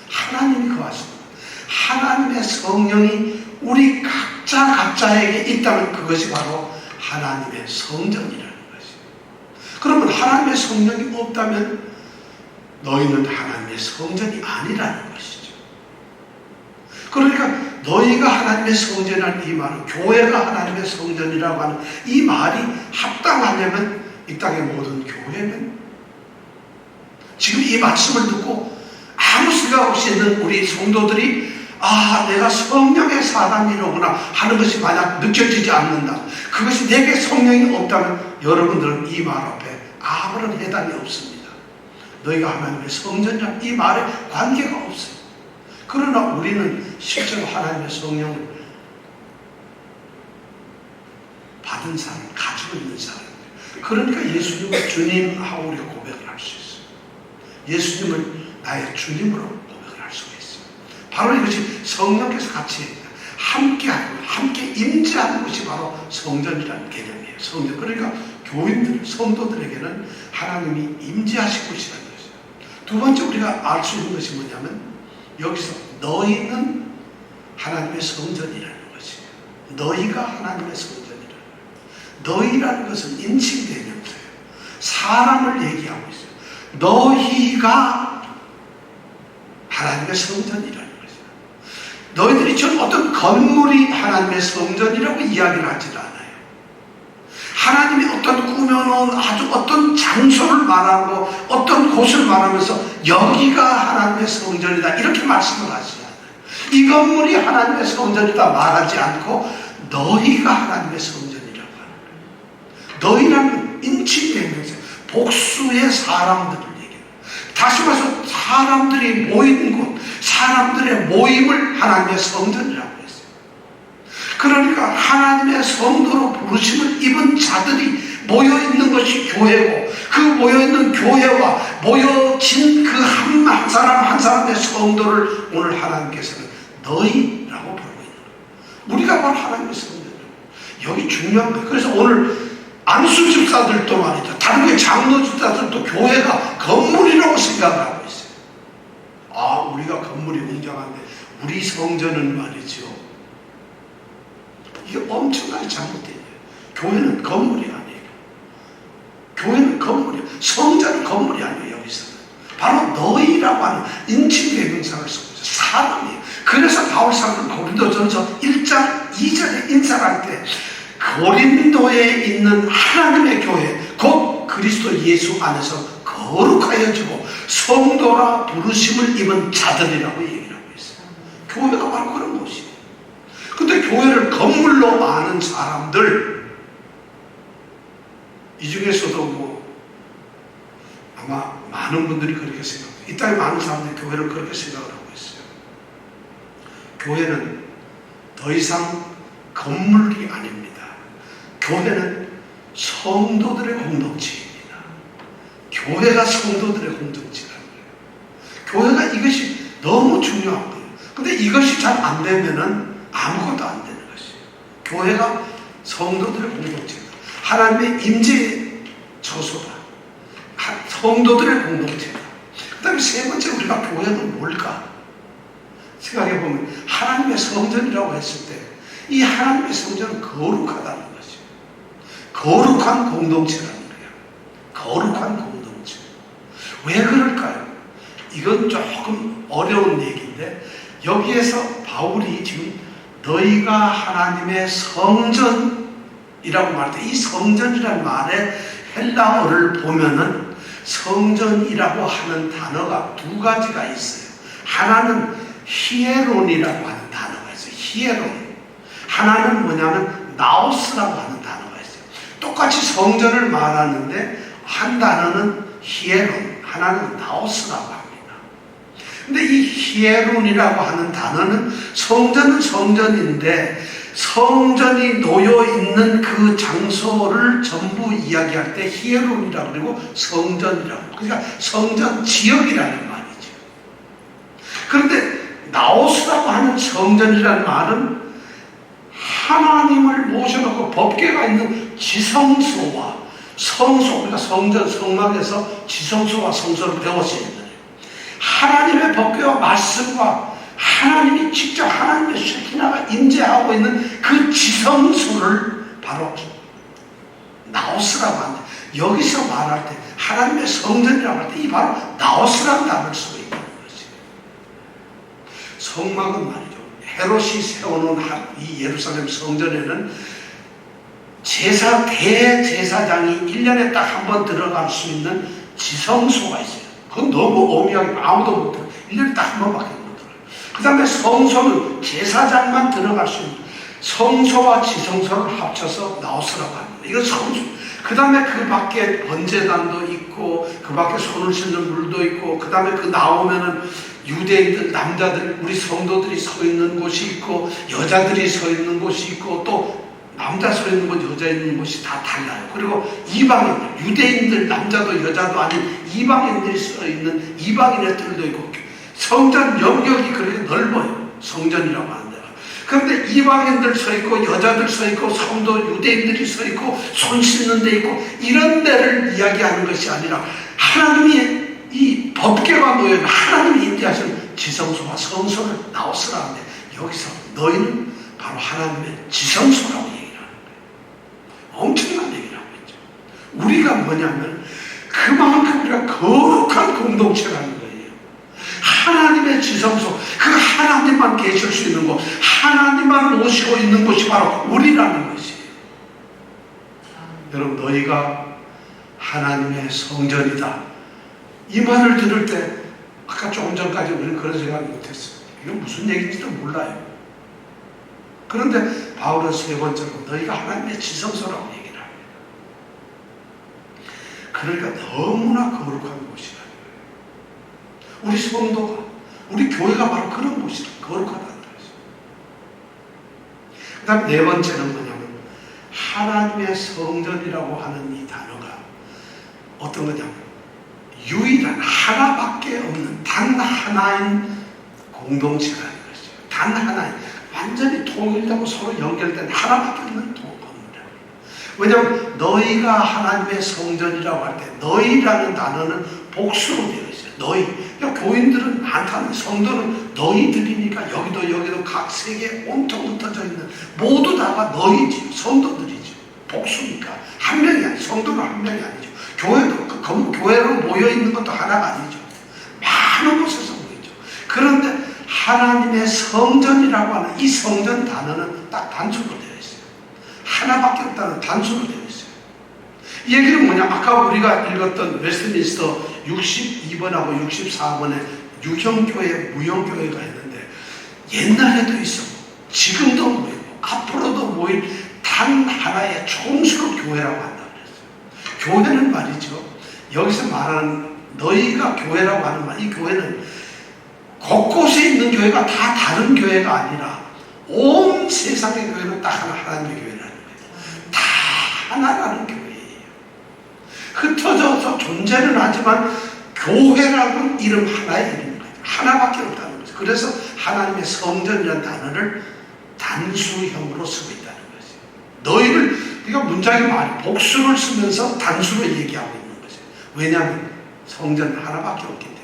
하나님이 거하신다. 하나님의 성령이 우리 각자에게 있다면 그것이 바로 하나님의 성전이라는 것이에요. 그러면 하나님의 성령이 없다면 너희는 하나님의 성전이 아니라는 것이죠. 그러니까 너희가 하나님의 성전이라는 이 말은 교회가 하나님의 성전이라고 하는 이 말이 합당하려면 이 땅의 모든 교회는 지금 이 말씀을 듣고 아무 생각 없이 있는 우리 성도들이 내가 성령의 사람이로구나 하는 것이 만약 느껴지지 않는다. 그것이 내게 성령이 없다면 여러분들은 이 말 앞에 아무런 해당이 없습니다. 너희가 하나님의 성전이라는 이 말에 관계가 없어요. 그러나 우리는 실제로 하나님의 성령을 받은 사람, 가지고 있는 사람. 그러니까 예수님을 주님하고 우리가 고백을 할 수 있어요. 예수님을 나의 주님으로 고백을 할 수가 있어요. 바로 이것이 성령께서 같이 함께하고 함께 임재하는 것이 바로 성전이라는 개념이에요. 성전. 그러니까 교인들, 성도들에게는 하나님이 임재하실 것이라는 것이죠. 두 번째 우리가 알 수 있는 것이 뭐냐면 여기서 너희는 하나님의 성전이라는 것이에요. 너희가 하나님의 성전이라는 거예요. 너희라는 것은 인칭대명사예요. 사람을 얘기하고 있어요. 너희가 하나님의 성전이라는 거예요. 너희들이 전 어떤 건물이 하나님의 성전이라고 이야기를 하지 않아요. 하나님이 어떤 꾸며놓은 아주 어떤 장소를 말하고 어떤 곳을 말하면서 여기가 하나님의 성전이다 이렇게 말씀을 하지 않아요. 이 건물이 하나님의 성전이다 말하지 않고 너희가 하나님의 성전이라고 하는 거예요. 너희라는 인칭대명사, 복수의 사람들을 얘기해요. 다시 말해서 사람들이 모인 곳, 사람들의 모임을 하나님의 성전이라고 했어요. 그러니까 하나님의 성도로 부르심을 입은 자들이 모여있는 것이 교회고 그 모여있는 교회와 모여진 그 한 사람 한 사람의 성도를 오늘 하나님께서는 너희라고 부르고 있는 거예요. 우리가 바로 하나님의 성전이에요. 여기 중요한 거예요. 그래서 오늘 안수 집사들도 말이죠. 다른 게 장로 집사들도 교회가 건물이라고 생각을 하고 있어요. 아, 우리가 건물이 웅장한데 우리 성전은 말이죠. 이게 엄청나게 잘못된 거예요. 교회는 건물이 아니에요. 교회는 건물이에요. 성전은 건물이 아니에요. 여기서는 바로 너희라고 하는 인칭대명사를 쓰고 있어요. 사람이에요. 그래서 바울사도는 고린도전서 1장 2절에 인사를 할 때 고린도에 있는 하나님의 교회 곧 그리스도 예수 안에서 거룩하여지고 성도라 부르심을 입은 자들이라고 얘기를 하고 있어요. 교회가 바로 그런 곳이에요. 근데 교회를 건물로 아는 사람들 이 중에서도 뭐 아마 많은 분들이 그렇게 생각해요. 이 땅에 많은 사람들이 교회를 그렇게 생각을 하고 있어요. 교회는 더 이상 건물이 아닙니다. 교회는 성도들의 공동체입니다. 교회가 성도들의 공동체라는 거예요. 교회가 이것이 너무 중요한 거예요. 근데 이것이 잘 안 되면은 아무것도 안 되는 것이에요. 교회가 성도들의 공동체다. 하나님의 임재의 처소다. 성도들의 공동체다. 그 다음에 세 번째 우리가 교회는 뭘까? 생각해보면 하나님의 성전이라고 했을 때 이 하나님의 성전은 거룩하다는 것이에요. 거룩한 공동체라는 거예요. 거룩한 공동체. 왜 그럴까요? 이건 조금 어려운 얘기인데 여기에서 바울이 지금 너희가 하나님의 성전이라고 말할 때 이 성전이라는 말의 헬라어를 보면은 성전이라고 하는 단어가 두 가지가 있어요. 하나는 히에론이라고 하는 단어가 있어요. 히에론. 하나는 뭐냐면 나오스라고 하는 단어가 있어요. 똑같이 성전을 말하는데 한 단어는 히에론, 하나는 나오스라고 합니다. 근데 이 히에론이라고 하는 단어는 성전은 성전인데 성전이 놓여 있는 그 장소를 전부 이야기할 때 히에론이라고 그리고 성전이라고. 그러니까 성전 지역이라는 말이죠. 그런데 나오스라고 하는 성전이라는 말은 하나님을 모셔놓고 법궤가 있는 지성소와 성소, 우리가 성전, 성막에서 지성소와 성소를 배웠습니다. 하나님의 법궤와 말씀과 하나님이 직접 하나님의 쉐키나가 임재하고 있는 그 지성소를 바로 나오스라고 하는데 여기서 말할 때 하나님의 성전이라고 할 때 이 바로 나오스라는 단어를 쓰고 있는 거지. 성막은 말이죠. 헤롯이 세워놓은 이 예루살렘 성전에는 대제사장이 1년에 딱 한 번 들어갈 수 있는 지성소가 있어요. 그건 너무 오묘하게 아무도 못 들어요. 1년에 딱 한 번밖에 못 들어요. 그 다음에 성소는 제사장만 들어갈 수 있는 성소와 지성소를 합쳐서 나오스라고 합니다. 이건 성소. 그 다음에 그 밖에 번제단도 있고 그 밖에 손을 씻는 물도 있고 그 다음에 그 나오면은 유대인들, 남자들, 우리 성도들이 서 있는 곳이 있고 여자들이 서 있는 곳이 있고 또 남자 서 있는 곳, 여자 있는 곳이 다 달라요. 그리고 이방인들, 유대인들, 남자도 여자도 아닌 이방인들이 서 있는 이방인의 뜰도 있고 성전 영역이 그렇게 넓어요. 성전이라고 하는 데가. 그런데 이방인들 서 있고 여자들 서 있고 성도 유대인들이 서 있고 손 씻는 데 있고 이런 데를 이야기하는 것이 아니라 하나님이 이 법궤가 놓여 하나님이 인도하시는 지성소와 성소를 나오시라 하는데 여기서 너희는 바로 하나님의 지성소라고 얘기를 하는 거예요. 엄청난 얘기를 하고 있죠. 우리가 뭐냐면 그만큼 우리가 거룩한 공동체라는 거예요. 하나님의 지성소, 그 하나님만 계실 수 있는 곳, 하나님만 오시고 있는 곳이 바로 우리라는 것이에요. 여러분, 너희가 하나님의 성전이다. 이 말을 들을 때 아까 조금 전까지 우리는 그런 생각을 못했어요. 이건 무슨 얘기인지도 몰라요. 그런데 바울은 세 번째로 너희가 하나님의 지성소라고 얘기를 합니다. 그러니까 너무나 거룩한 곳이다. 우리 성도가, 우리 교회가 바로 그런 곳이다. 거룩하다는 것이죠. 그 다음에 네 번째는 뭐냐면 하나님의 성전이라고 하는 이 단어가 어떤 거냐면 유일한 하나밖에 없는 단 하나인 공동체라는 것이죠. 단 하나인, 완전히 통일되고 서로 연결된 하나밖에 없는 건물이라고. 왜냐하면 너희가 하나님의 성전이라고 할 때 너희라는 단어는 복수로 되어 있어요. 너희. 그러니까 교인들은 많다는, 성도는 너희들이니까 여기도 각 세계에 온통 흩어져 있는 모두 다가 너희지, 성도들이지. 복수니까 한 명이 아니죠. 성도는 한 명이 아니죠. 교회도 교회로 모여 있는 것도 하나가 아니죠. 많은 곳에서 모이죠. 그런데 하나님의 성전이라고 하는 이 성전 단어는 딱 단수로 되어 있어요. 하나밖에 없다는 단수로 되어 있어요. 이 얘기는 뭐냐? 아까 우리가 읽었던 웨스트민스터 62번하고 64번에 유형교회, 무형교회가 있는데 옛날에도 있었고 지금도 모이고 앞으로도 모일 단 하나의 총수로 교회라고 한다 그랬어요. 교회는 말이죠. 여기서 말하는 너희가 교회라고 하는 말, 이 교회는 곳곳에 있는 교회가 다 다른 교회가 아니라 온 세상의 교회는 딱 하나님의 교회라는 거예요. 다 하나라는 교회예요. 흩어져서 존재는 하지만 교회라고는 이름 하나의 이름인 거예요. 하나밖에 없다는 거죠. 그래서 하나님의 성전이라는 단어를 단수형으로 쓰고 있다는 거죠. 너희를, 그러니까 문장이 말이 복수를 쓰면서 단수로 얘기하고 있는 거죠. 왜냐하면 성전 하나밖에 없기 때문에.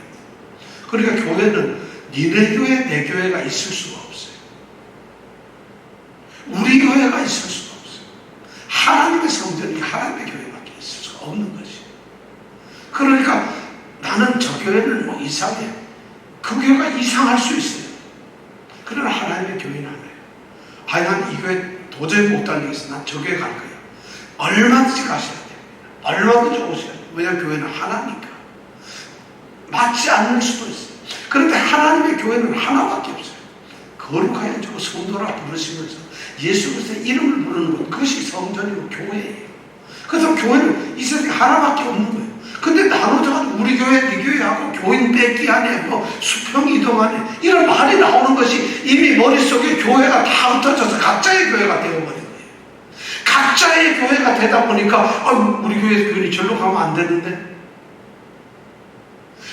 그러니까 교회는 니네 교회, 내 교회가 있을 수가 없어요. 우리 교회가 있을 수가 없어요. 하나님의 성전이 하나님의 교회밖에 있을 수가 없는 것이에요. 그러니까 나는 저 교회는 뭐 이상해. 그 교회가 이상할 수 있어요. 그러나 하나님의 교회는 하나예요. 난 이 교회 도저히 못 다니겠어. 난 저 교회 갈 거야. 얼마든지 가셔야 됩니다. 얼마든지 오셔야 돼요. 왜냐하면 교회는 하나니까. 맞지 않을 수도 있어요. 그런데 하나님의 교회는 하나밖에 없어요. 거룩하여 주고 성도라 부르시면서 예수 그리스도의 이름을 부르는 것, 그것이 성전이고 교회예요. 그래서 교회는 이 세상에 하나밖에 없는 거예요. 근데 나눠져가지고 우리 교회, 네 교회하고 교인 뺏기 안에 뭐 수평 이동 안에 이런 말이 나오는 것이 이미 머릿속에 교회가 다 흩어져서 각자의 교회가 되어버린 거예요. 각자의 교회가 되다 보니까 우리 교회 교인이 절로 가면 안 되는데,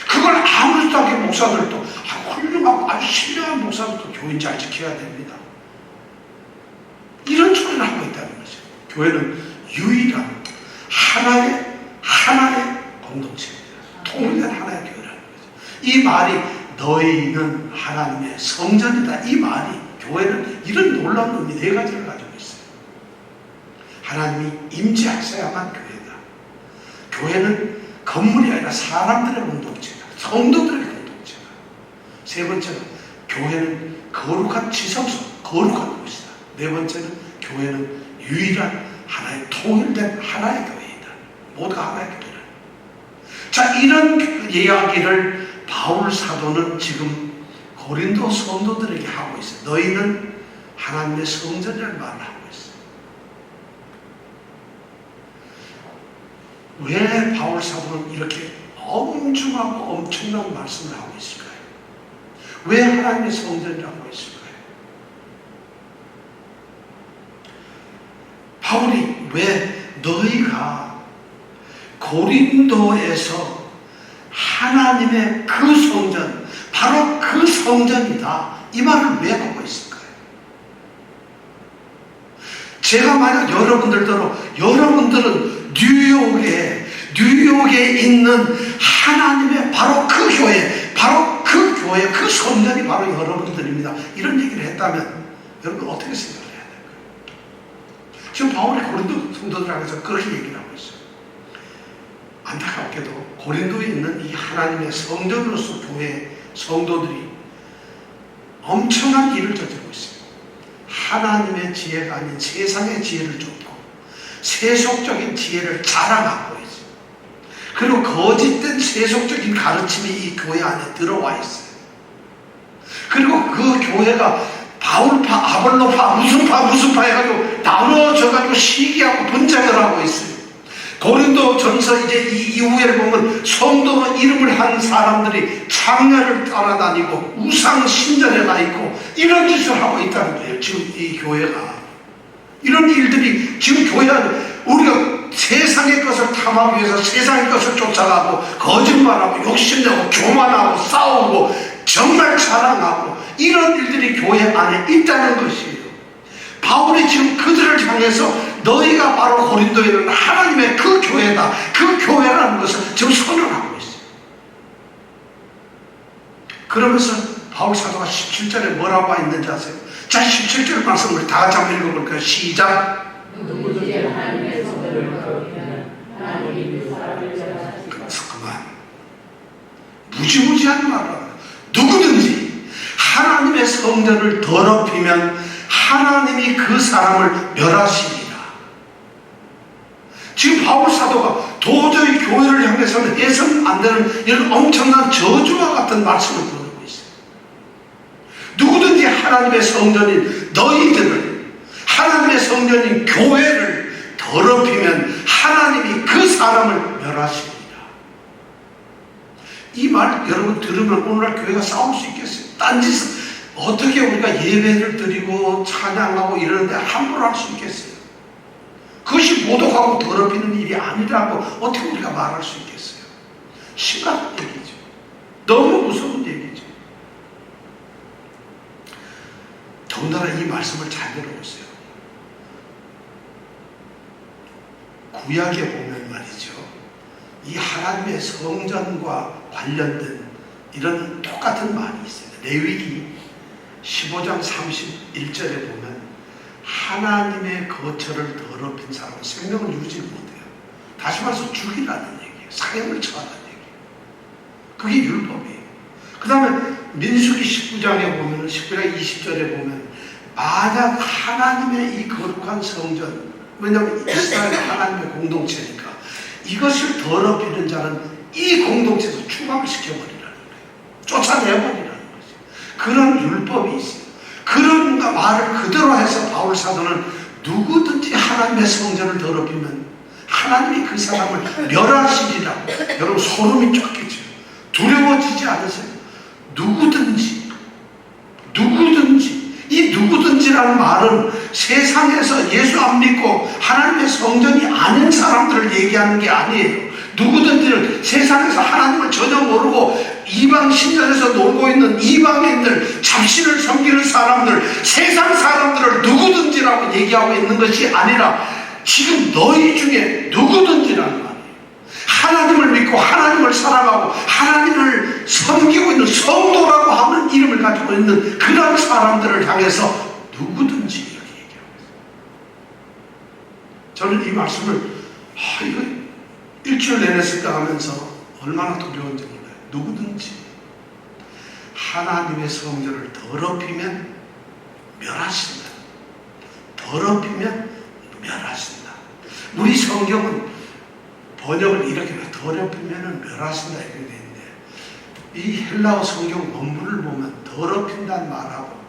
그걸 아무렇지도 목사들도 훌륭하고 아주 신령한 목사들도 교인 잘 지켜야 됩니다. 이런 소리를 하고 있다는 거죠. 교회는 유일한 하나의 공동체입니다. 통일된 하나의 교회라는 거죠. 이 말이 너희는 하나님의 성전이다. 이 말이, 교회는 이런 놀라운 의미 네 가지를 가지고 있어요. 하나님이 임재하셔야만 교회다. 교회는 건물이 아니라 사람들의 공동체다. 성도들의 공동체다. 세 번째는 교회는 거룩한 지성소, 거룩한 곳이다. 네 번째는 교회는 유일한 하나의 통일된 하나의 교회이다. 모두가 하나의 교회다. 자, 이런 이야기를 바울 사도는 지금 고린도 성도들에게 하고 있어요. 너희는 하나님의 성전이라는 말을 하고 있어요. 왜 바울 사도는 이렇게 엄중하고 엄청난 말씀을 하고 있을까요? 왜 하나님의 성전이라고 했을까요? 바울이 왜 너희가 고린도에서 하나님의 그 성전, 바로 그 성전이다, 이 말을 왜 하고 있을까요? 제가 만약 여러분들은 뉴욕에 있는 하나님의 바로 그 교회, 그 성전이 바로 여러분들입니다, 이런 얘기를 했다면 여러분 어떻게 생각을 해야 될까요? 지금 바울이 고린도 성도들 앞에서 그렇게 얘기를 하고 있어요. 안타깝게도 고린도에 있는 이 하나님의 성전으로서 교회 성도들이 엄청난 일을 저지르고 있어요. 하나님의 지혜가 아닌 세상의 지혜를 쫓고 세속적인 지혜를 자랑하고 있어요. 그리고 거짓된 세속적인 가르침이 이 교회 안에 들어와 있어요. 그리고 그 교회가 바울파, 아볼로파, 무슨 파 해가지고 나눠져가지고 시기하고 분쟁을 하고 있어요. 고린도 전서 이제 이 이후에 보면 성도 이름을 한 사람들이 창녀를 따라다니고 우상 신전에 가 있고 이런 짓을 하고 있다는 거예요. 지금 이 교회가. 이런 일들이 지금 교회 안에, 우리가 세상의 것을 탐하기 위해서 세상의 것을 쫓아가고 거짓말하고 욕심내고 교만하고 싸우고 정말 자랑하고 이런 일들이 교회 안에 있다는 것이에요. 바울이 지금 그들을 향해서 너희가 바로 고린도에 있는 하나님의 그 교회다, 그 교회라는 것을 지금 선언하고 있어요. 그러면서 바울 사도가 17절에 뭐라고 있는지 아세요? 자, 17절 말씀 우리 다 같이 한번 읽어볼까요? 시작. 누구든지 하나님의 성전을 더럽히면 하나님이 그 사람을 멸하시리라. 그만. 무지무지한 말을 합니다. 누구든지 하나님의 성전을 더럽히면 하나님이 그 사람을 멸하시리라. 지금 바울 사도가 도저히 교회를 향해서는 해서는 안 되는 이런 엄청난 저주와 같은 말씀을 보내고 있어요. 누구든지 하나님의 성전인 너희들을, 하나님의 성전인 교회를 더럽히면 하나님이 그 사람을 멸하시리라. 이 말 여러분 들으면 오늘날 교회가 싸울 수 있겠어요? 딴짓은 어떻게 우리가 예배를 드리고 찬양하고 이러는데 함부로 할 수 있겠어요? 그것이 모독하고 더럽히는 일이 아니라고 어떻게 우리가 말할 수 있겠어요? 심각한 얘기죠. 너무 무서운 얘기죠. 더군다나 이 말씀을 잘 들어보세요. 구약에 보면 말이죠, 이 하나님의 성전과 관련된 이런 똑같은 말이 있어요. 레위기 15장 31절에 보면 하나님의 거처를 더럽힌 사람은 생명을 유지 못해요. 다시 말해서 죽이라는 얘기예요. 사형을 처하라는 얘기예요. 그게 율법이에요. 그 다음에 민수기 19장에 보면, 19장 20절에 보면 만약 하나님의 이 거룩한 성전, 왜냐하면 이스라엘은 하나님의 공동체니까 이것을 더럽히는 자는 이 공동체에서 추방을 시켜버리라는 거예요. 쫓아내버리라는 거죠. 그런 율법이 있어요. 그런 말을 그대로 해서 바울 사도는 누구든지 하나님의 성전을 더럽히면 하나님이 그 사람을 멸하시리라고. 여러분 소름이 쫙 끼죠. 두려워지지 않으세요? 누구든지. 이 누구든지라는 말은 세상에서 예수 안 믿고 하나님의 성전이 아닌 사람들을 얘기하는 게 아니에요. 누구든지는 세상에서 하나님을 전혀 모르고 이방 신전에서 놀고 있는 이방인들, 잡신을 섬기는 사람들, 세상 사람들을 누구든지라고 얘기하고 있는 것이 아니라 지금 너희 중에 누구든지라는 말이에요. 하나님을 믿고 하나님을 사랑하고 하나님을 섬기고 있는 성도라고 하는 이름을 가지고 있는 그런 사람들을 향해서 누구든지 이렇게 얘기하고 있어요. 저는 이 말씀을 이거 일주일 내내 생각하면서 얼마나 두려운지 몰라요. 누구든지 하나님의 성전을 더럽히면 멸하신다. 더럽히면 멸하신다. 우리 성경은 번역을 이렇게 더럽히면 멸하신다 이렇게 되어 있는데, 이 헬라어 성경 원문을 보면 더럽힌다는 말하고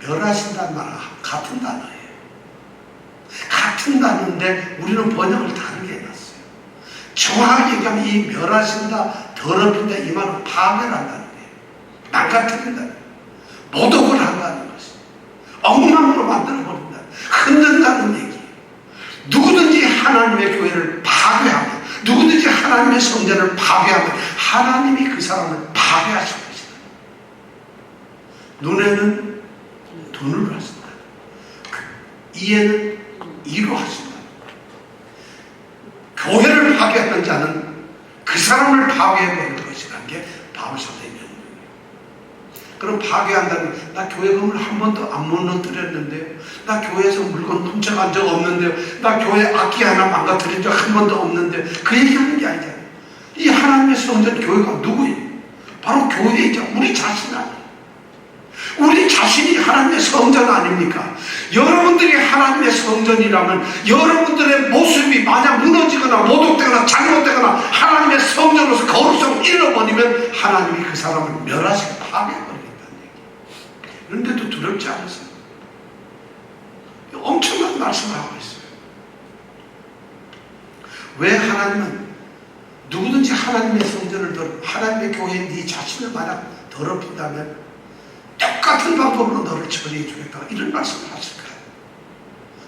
멸하신다는 말하고 같은 단어예요. 같은 단어인데 우리는 번역을 다르게 해놨어요. 정확하게 얘기하면 이 멸하신다, 더럽힌다 이 말은 파멸한다는 거예요. 망가뜨린다. 모독을 한다는 것이 엉망으로 만들어버린다. 흔든다는 얘기. 누구든지 하나님의 교회를 파괴하면, 누구든지 하나님의 성전을 파괴하면 하나님이 그 사람을 파괴하실 것이다. 눈에는 눈으로 하신다. 이에는 이로 하신다. 교회를 파괴하는 자는 그 사람을 파괴해버릴 것이라는 게 바울 사도의 명령이에요. 그럼 파괴한다는, 나 교회 건물 한 번도 안 무너뜨렸는데요. 나 교회에서 물건 훔쳐간 적 없는데요. 나 교회 악기 하나 망가뜨린 적 한 번도 없는데, 그 얘기하는 게 아니잖아요. 이 하나님의 성전 교회가 누구예요? 바로 교회이죠. 우리 자신 아니에요. 우리 자신이 하나님의 성전 아닙니까? 여러분들이 하나님의 성전이라면 여러분들의 모습이 만약 무너지거나 모독되거나 잘못되거나 하나님의 성전으로서 거룩성을 잃어버리면 하나님이 그 사람을 멸하시고 파괴해버리겠다는 얘기예요. 그런데도 두렵지 않으세요? 엄청난 말씀을 하고 있어요. 왜 하나님은 누구든지 하나님의 성전을 하나님의 교회에 네 자신을 만약 더럽힌다면 똑같은 방법으로 너를 처리해 주겠다, 이런 말씀을 하실까요?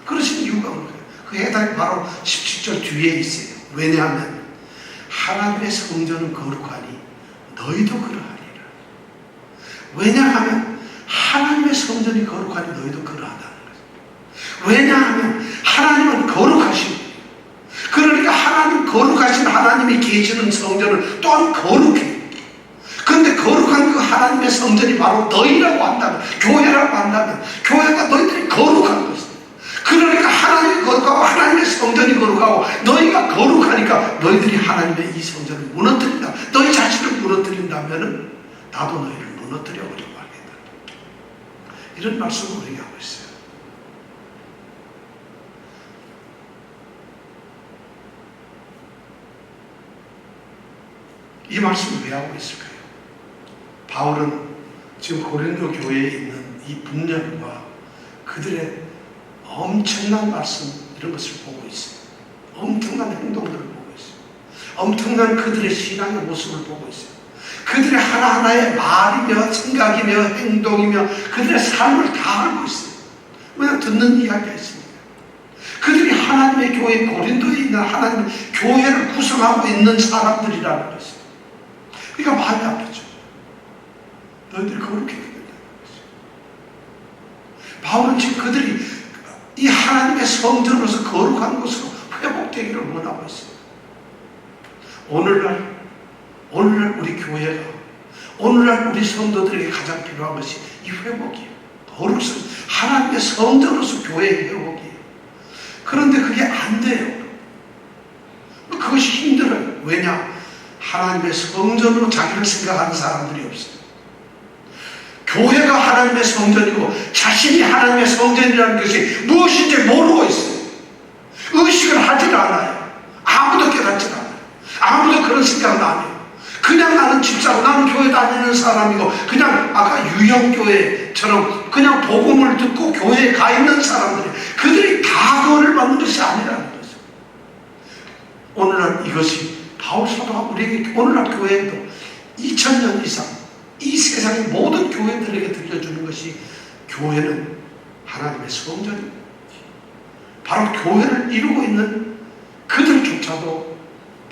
그러신 이유가 뭐예요? 그 해답이 바로 17절 뒤에 있어요. 왜냐하면 하나님의 성전은 거룩하니 너희도 그러하리라. 왜냐하면 하나님의 성전이 거룩하니 너희도 그러하다는 거죠. 왜냐하면 하나님은 거룩하시고, 그러니까 하나님 거룩하신 하나님이 계시는 성전은 또한 거룩해요. 그런데 거룩한 그 하나님의 성전이 바로 너희라고 한다면, 교회라고 한다면, 교회가 너희들이 거룩한 것입니다. 그러니까 하나님이 거룩하고 하나님의 성전이 거룩하고 너희가 거룩하니까 너희들이 하나님의 이 성전을 무너뜨린다, 너희 자신을 무너뜨린다면 나도 너희를 무너뜨려버리고 말겠다, 이런 말씀을 우리가 하고 있어요. 이 말씀을 왜 하고 있을까요? 바울은 지금 고린도 교회에 있는 이 분열과 그들의 엄청난 말씀, 이런 것을 보고 있어요. 엄청난 행동들을 보고 있어요. 엄청난 그들의 신앙의 모습을 보고 있어요. 그들의 하나하나의 말이며 생각이며 행동이며 그들의 삶을 다 알고 있어요. 왜냐하면 듣는 이야기가 있습니다. 그들이 하나님의 교회, 고린도에 있는 하나님의 교회를 구성하고 있는 사람들이라는 것이에요. 그러니까 마음이 아프죠. 너희들이 거룩해야 된다는 것이죠. 바울은 지금 그들이 이 하나님의 성전으로서 거룩한 것으로 회복되기를 원하고 있습니다. 오늘날 우리 교회가, 오늘날 우리 성도들에게 가장 필요한 것이 이 회복이에요. 거룩성, 하나님의 성전으로서 교회의 회복이에요. 그런데 그게 안 돼요. 그것이 힘들어요. 왜냐? 하나님의 성전으로 자기를 생각하는 사람들이 없어요. 교회가 하나님의 성전이고 자신이 하나님의 성전이라는 것이 무엇인지 모르고 있어요. 의식을 하질 않아요. 아무도 깨닫질 않아요. 아무도 그런 생각은 안 해요. 그냥 나는 집사고 나는 교회 다니는 사람이고, 그냥 아까 유형교회처럼 그냥 복음을 듣고 교회에 가 있는 사람들이, 그들이 다 그거를 받는 것이 아니라는 거죠. 오늘날 이것이 바울 사도가 우리에게, 오늘날 교회에도 2000년 이상 이 세상의 모든 교회들에게 들려주는 것이, 교회는 하나님의 성전입니다. 바로 교회를 이루고 있는 그들조차도,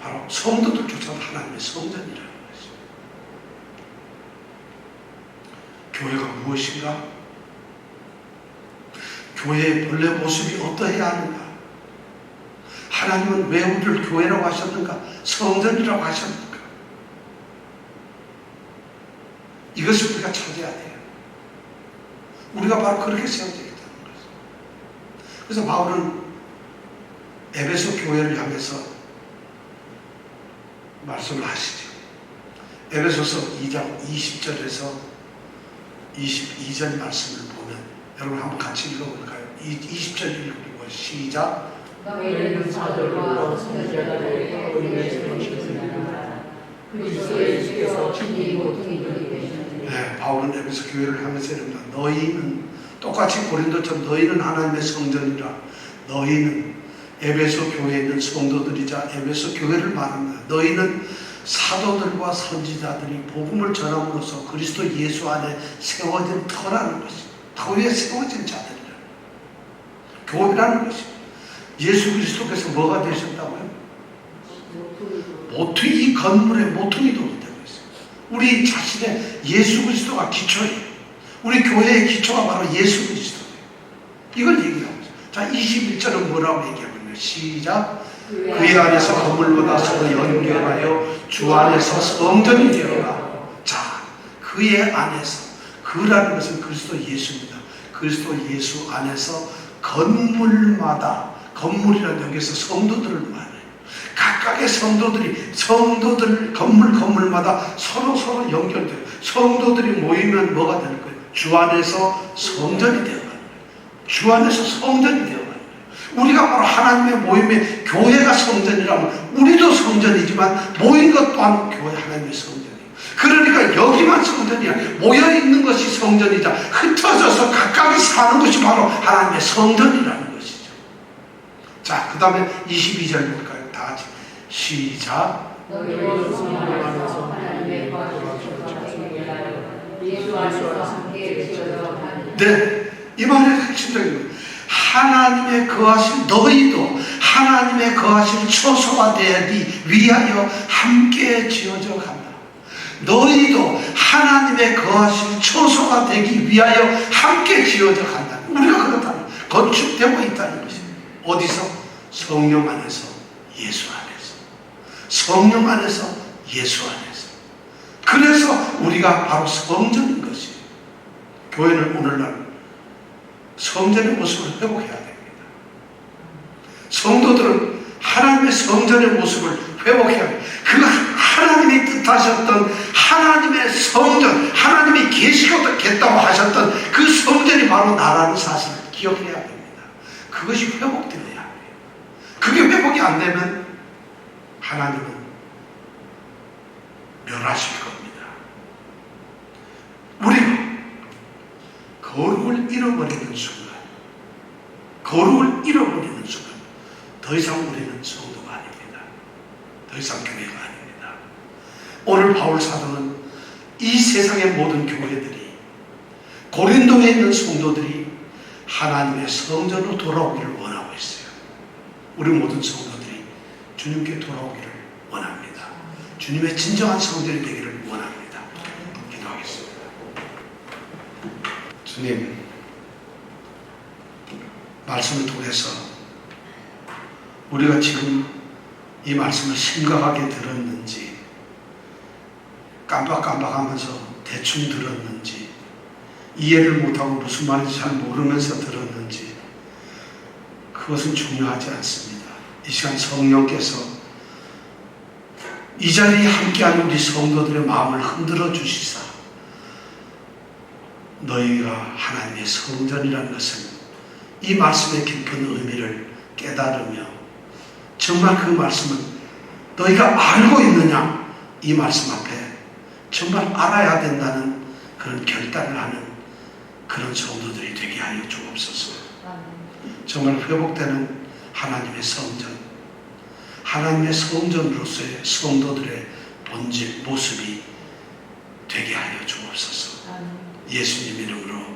바로 성도들조차도 하나님의 성전이라는 것입니다. 교회가 무엇인가? 교회의 본래 모습이 어떠해야 하는가? 하나님은 왜 우리를 교회라고 하셨는가? 성전이라고 하셨는가? 이것을 우리가 찾아야 돼요. 우리가 바로 그렇게 세워져 있다는 거죠. 그래서 바울은 에베소 교회를 향해서 말씀을 하시죠. 에베소서 2장 20절에서 22절 말씀을 보면, 여러분 한번 같이 읽어볼까요? 20절 읽고 시작. 너희는 사도들과 선지자들에게 우리의 정신을 그리스도의 주께서 친히 모퉁이 되시는. 네, 바울은 에베소 교회를 향해서 이릅니다. 너희는 똑같이 고린도처럼 너희는 하나님의 성전이라. 너희는 에베소 교회에 있는 성도들이자 에베소 교회를 말합니다. 너희는 사도들과 선지자들이 복음을 전함으로써 그리스도 예수 안에 세워진 터라는 것입니다. 터 위에 세워진 자들이라는 교회라는 것입니다. 예수 그리스도께서 뭐가 되셨다고요? 모퉁이, 이 건물의 모퉁이 돌이 되고 있어요. 우리 자신의 예수 그리스도가 기초예요. 우리 교회의 기초가 바로 예수 그리스도예요. 이걸 얘기하고 있어요. 자, 21절은 뭐라고 얘기하고 있나요? 시작. 그의 안에서 건물보다 서로 연결하여 주 안에서 성전이 되어라. 자, 그의 안에서, 그라는 것은 그리스도 예수입니다. 그리스도 예수 안에서 건물마다, 건물이라는 여기서 성도들을 말해요. 각각의 성도들 건물마다 서로 연결돼요. 성도들이 모이면 뭐가 될 거예요? 주 안에서 성전이 되어가는 거예요. 주 안에서 성전이 되어가는 거예요. 우리가 바로 하나님의 모임의 교회가 성전이라면 우리도 성전이지만 모인 것 또한 교회 하나님의 성전이에요. 그러니까 여기만 성전이야. 모여있는 것이 성전이자 흩어져서 각각이 사는 것이 바로 하나님의 성전이라는 것이죠. 자, 그 다음에 22절 볼까요? 다 같이 시작. 너희로 성령하여서 하나님의 거하시는 예수 안에서 함께 지어져 가는. 네, 이 말이 핵심적인 거예요. 하나님의 거하실, 너희도 하나님의 거하실 처소가 되기 위하여 함께 지어져 간다. 너희도 하나님의 거하실 처소가 되기 위하여 함께 지어져 간다. 우리가 그렇다는, 건축되고 있다는 것입니다. 어디서? 성령 안에서, 예수 안에서. 성령 안에서, 예수 안에서. 그래서 우리가 바로 성전인 것이에요. 교회는 오늘날 성전의 모습을 회복해야 됩니다. 성도들은 하나님의 성전의 모습을 회복해야 합니다. 그 하나님이 뜻하셨던 하나님의 성전, 하나님이 계시겠다고 하셨던 그 성전이 바로 나라는 사실을 기억해야 됩니다. 그것이 회복되어야 합니다. 그게 회복이 안 되면 하나님은 멸하실 겁니다. 우리가 거룩을 잃어버리는 순간, 더 이상 우리는 성도가 아닙니다. 더 이상 교회가 아닙니다. 오늘 바울 사도는 이 세상의 모든 교회들이, 고린도에 있는 성도들이 하나님의 성전으로 돌아오기를 원하고 있어요. 우리 모든 성도들이 주님께 돌아오기를 원합니다. 주님의 진정한 성전이 되기를 원합니다. 기도하겠습니다. 주님, 말씀을 통해서 우리가 지금 이 말씀을 심각하게 들었는지, 깜빡깜빡하면서 대충 들었는지, 이해를 못하고 무슨 말인지 잘 모르면서 들었는지, 그것은 중요하지 않습니다. 이 시간 성령께서 이 자리에 함께하는 우리 성도들의 마음을 흔들어 주시사 너희가 하나님의 성전이라는 것은 이 말씀의 깊은 의미를 깨달으며 정말 그 말씀은 너희가 알고 있느냐, 이 말씀 앞에 정말 알아야 된다는 그런 결단을 하는 그런 성도들이 되게 하여 주옵소서. 정말 회복되는 하나님의 성전, 하나님의 성전으로서의 성도들의 본질, 모습이 되게 하여 주옵소서. 예수님 이름으로